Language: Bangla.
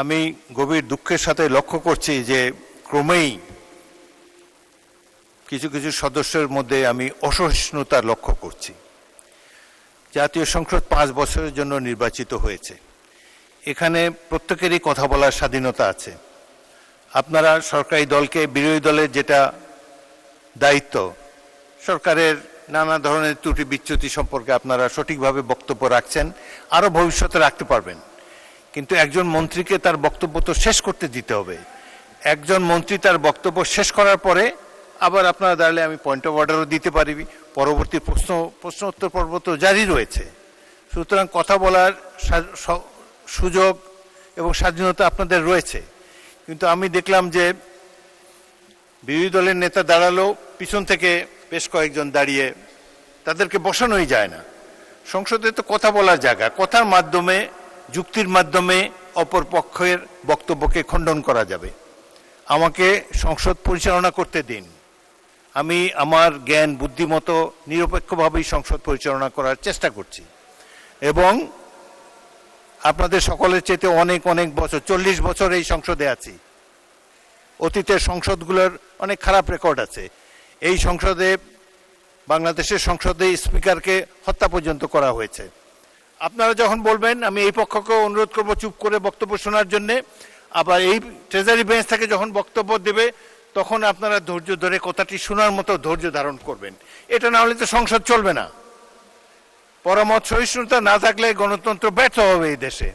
আমি গভীর দুঃখের সাথে লক্ষ্য করছি যে ক্রমেই কিছু কিছু সদস্যের মধ্যে আমি অসহিষ্ণুতা লক্ষ্য করছি। জাতীয় সংসদ 5 বছরের জন্য নির্বাচিত হয়েছে। এখানে প্রত্যেকেরই কথা বলার স্বাধীনতা আছে। আপনারা সরকারি দলকে, বিরোধী দলের যেটা দায়িত্ব, সরকারের নানা ধরনের ত্রুটি বিচ্যুতি সম্পর্কে আপনারা সঠিকভাবে বক্তব্য রাখছেন, আরও ভবিষ্যতে রাখতে পারবেন। কিন্তু একজন মন্ত্রীকে তার বক্তব্য তো শেষ করতে দিতে হবে। একজন মন্ত্রী তার বক্তব্য শেষ করার পরে আবার আপনারা দাঁড়ালে আমি পয়েন্ট অফ অর্ডারও দিতে পারি, পরবর্তী প্রশ্ন উত্তর পর্ব তো জারি রয়েছে। সুতরাং কথা বলার সুযোগ এবং স্বাধীনতা আপনাদের রয়েছে। কিন্তু আমি দেখলাম যে বিরোধী দলের নেতা দাঁড়ালেও পিছন থেকে বেশ কয়েকজন দাঁড়িয়ে, তাদেরকে বসানোই যায় না। সংসদে তো কথা বলার জায়গা, কথার মাধ্যমে, যুক্তির মাধ্যমে অপর পক্ষের বক্তব্যকে খণ্ডন করা যাবে। আমাকে সংসদ পরিচালনা করতে দিন। আমি আমার জ্ঞান বুদ্ধিমতো নিরপেক্ষভাবেই সংসদ পরিচালনা করার চেষ্টা করছি এবং আপনাদের সকলের চেয়ে অনেক অনেক বছর, 40 বছর এই সংসদে আছি। অতীতের সংসদগুলোর অনেক খারাপ রেকর্ড আছে। এই সংসদে, বাংলাদেশের সংসদে স্পিকারকে হত্যা পর্যন্ত করা হয়েছে। আপনারা যখন বলবেন, আমি এই পক্ষকে অনুরোধ করব চুপ করে বক্তব্য শোনার জন্যে। আবার এই ট্রেজারি বেঞ্চ থেকে যখন বক্তব্য দেবে তখন আপনারা ধৈর্য ধরে কথাটি শোনার মতো ধৈর্য ধারণ করবেন। এটা না হলে তো সংসদ চলবে না। পরামর্শ সহিষ্ণুতা না থাকলে গণতন্ত্র ব্যর্থ হবে এই দেশে।